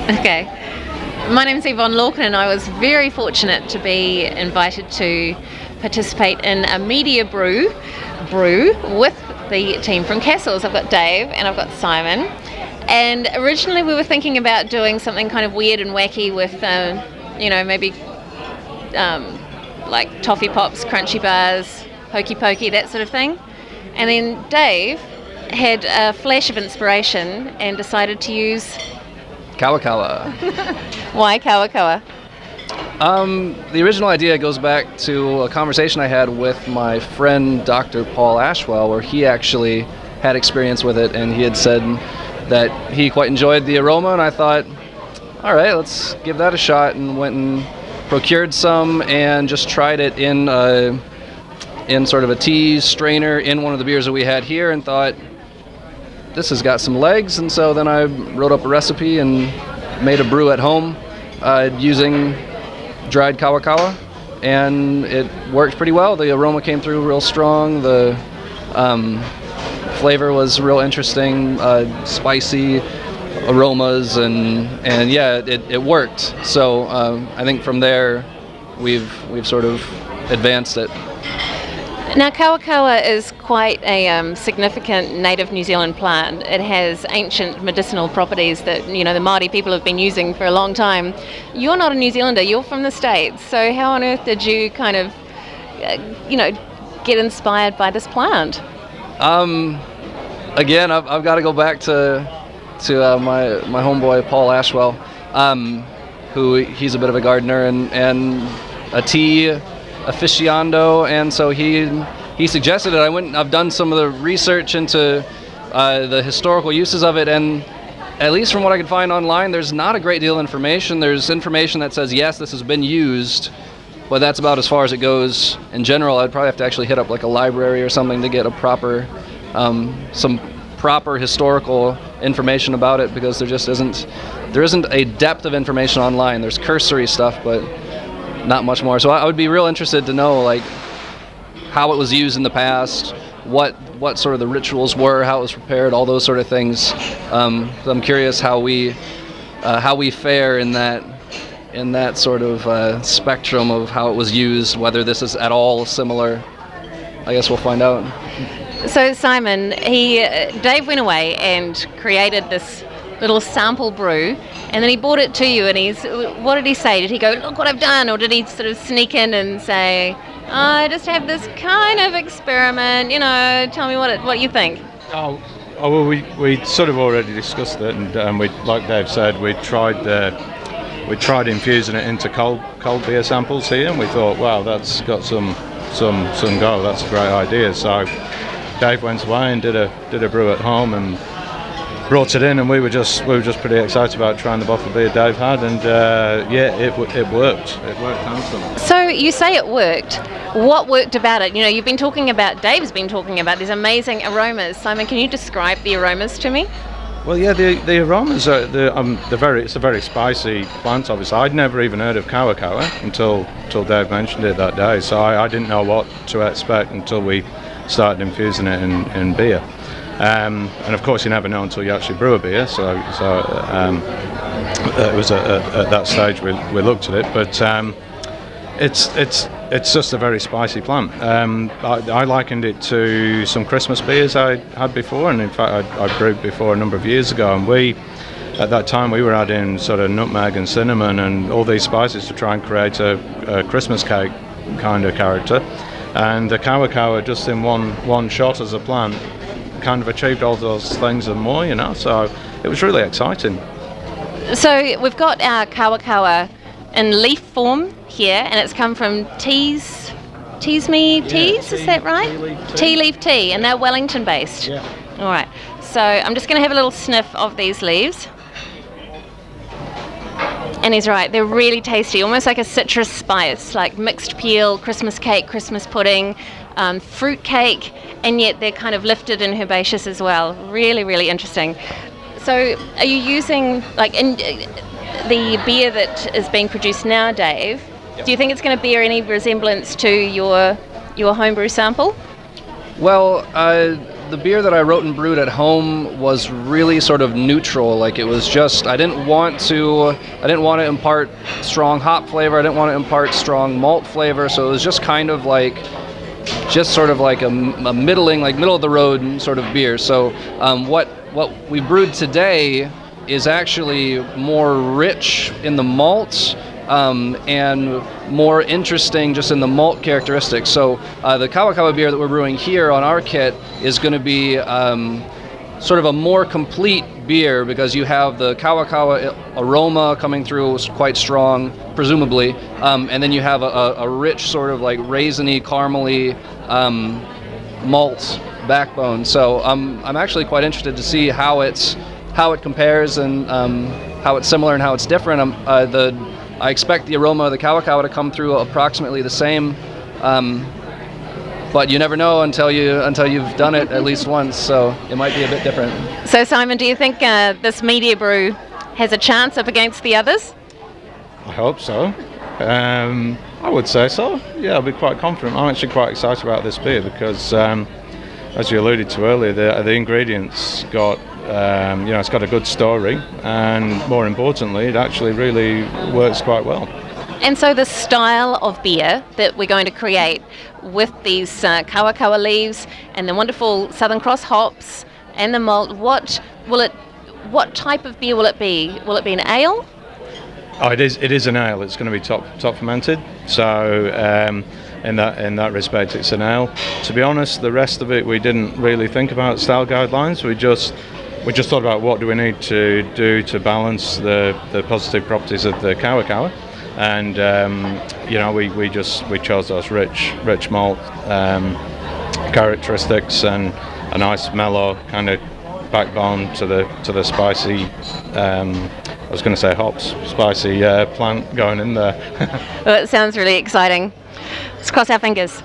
Okay. My name's Yvonne Lorkin, and I was very fortunate to be invited to participate in a MediaBrew with the team from Cassels. I've got Dave and I've got Simon. And originally we were thinking about doing something kind of weird and wacky with, maybe like toffee pops, crunchy bars, hokey pokey, that sort of thing. And then Dave had a flash of inspiration and decided to use Kawa Kawa. Why Kawa Kawa? The original idea goes back to a conversation I had with my friend Dr. Paul Ashwell, where he actually had experience with it, and he had said that he quite enjoyed the aroma, and I thought, all right, let's give that a shot, and went and procured some and just tried it in sort of a tea strainer in one of the beers that we had here, and thought, this has got some legs. And so then I wrote up a recipe and made a brew at home using dried Kawa Kawa, and it worked pretty well. The aroma came through real strong. The flavor was real interesting, spicy aromas, and yeah, it worked. So I think from there we've sort of advanced it. Now, Kawa Kawa is quite a significant native New Zealand plant. It has ancient medicinal properties that, the Māori people have been using for a long time. You're not a New Zealander, you're from the States. So how on earth did you kind of, get inspired by this plant? Again, I've got to go back to my homeboy Paul Ashwell, who he's a bit of a gardener and a tea aficionado, and so he suggested it. I've done some of the research into the historical uses of it, and at least from what I could find online, there's not a great deal of information. There's information that says, yes, this has been used, but that's about as far as it goes in general. I'd probably have to actually hit up like a library or something to get a proper, some proper historical information about it, because there isn't a depth of information online. There's cursory stuff, but not much more. So I would be real interested to know like how it was used in the past, what sort of the rituals were, how it was prepared, all those sort of things. I'm curious how we fare in that sort of spectrum of how it was used, whether this is at all similar. I guess we'll find out. So Simon, Dave went away and created this little sample brew, and then he brought it to you, and what did he say? Did he go, look what I've done, or did he sort of sneak in and say, I just have this kind of experiment, tell me what you think? Oh well, we sort of already discussed it, and we, like Dave said, we tried infusing it into cold beer samples here, and we thought, wow, that's got some go, that's a great idea. So Dave went away and did a brew at home and brought it in, and we were just pretty excited about trying the bottle of beer Dave had, and it worked. It worked handsomely. So you say it worked. What worked about it? You've been talking about, Dave's been talking about these amazing aromas. Simon, can you describe the aromas to me? Well, yeah, the aromas are it's a very spicy plant. Obviously, I'd never even heard of Kawa Kawa until Dave mentioned it that day. So I didn't know what to expect until we started infusing it in beer. And of course, you never know until you actually brew a beer. So it was at that stage we looked at it, but it's just a very spicy plant. I likened it to some Christmas beers I had before, and in fact I brewed before a number of years ago. And at that time we were adding sort of nutmeg and cinnamon and all these spices to try and create a Christmas cake kind of character. And the Kawa Kawa, just in one shot as a plant, kind of achieved all those things and more, so it was really exciting. So we've got our Kawa Kawa in leaf form here, and it's come from Teasme Teas, is that right? Tea leaf tea, and they're Wellington based. Yeah. All right, so I'm just going to have a little sniff of these leaves. And he's right, they're really tasty, almost like a citrus spice, like mixed peel, Christmas cake, Christmas pudding, fruit cake, and yet they're kind of lifted and herbaceous as well. Really, really interesting. So are you using, like, in the beer that is being produced now, Dave, do you think it's going to bear any resemblance to your homebrew sample? Well, the beer that I wrote and brewed at home was really sort of neutral. Like it was just, I didn't want to impart strong hop flavor. I didn't want to impart strong malt flavor. So it was just kind of like, just sort of like a middling, like middle of the road sort of beer. So what we brewed today is actually more rich in the malts and more interesting just in the malt characteristics. So the Kawa Kawa beer that we're brewing here on our kit is going to be sort of a more complete beer because you have the Kawa Kawa aroma coming through quite strong, presumably, and then you have a rich sort of like raisiny, caramely malt backbone. So I'm actually quite interested to see how it compares and how it's similar and how it's different. I expect the aroma of the Kawa Kawa to come through approximately the same, but you never know until you've done it at least once. So it might be a bit different. So Simon, do you think this MediaBrew has a chance up against the others? I hope so. I would say so. Yeah, I'll be quite confident. I'm actually quite excited about this beer because, as you alluded to earlier, the ingredients got. It's got a good story, and more importantly, it actually really works quite well. And so the style of beer that we're going to create with these Kawa Kawa leaves and the wonderful Southern Cross hops and the malt, what type of beer will it be? Will it be an ale? Oh, it is an ale. It's going to be top fermented. So in that respect, it's an ale. To be honest, the rest of it we didn't really think about style guidelines. We just thought about what do we need to do to balance the positive properties of the Kawa Kawa, and we chose those rich malt characteristics and a nice mellow kind of backbone to the spicy. I was going to say hops, spicy plant going in there. Well, it sounds really exciting. Let's cross our fingers.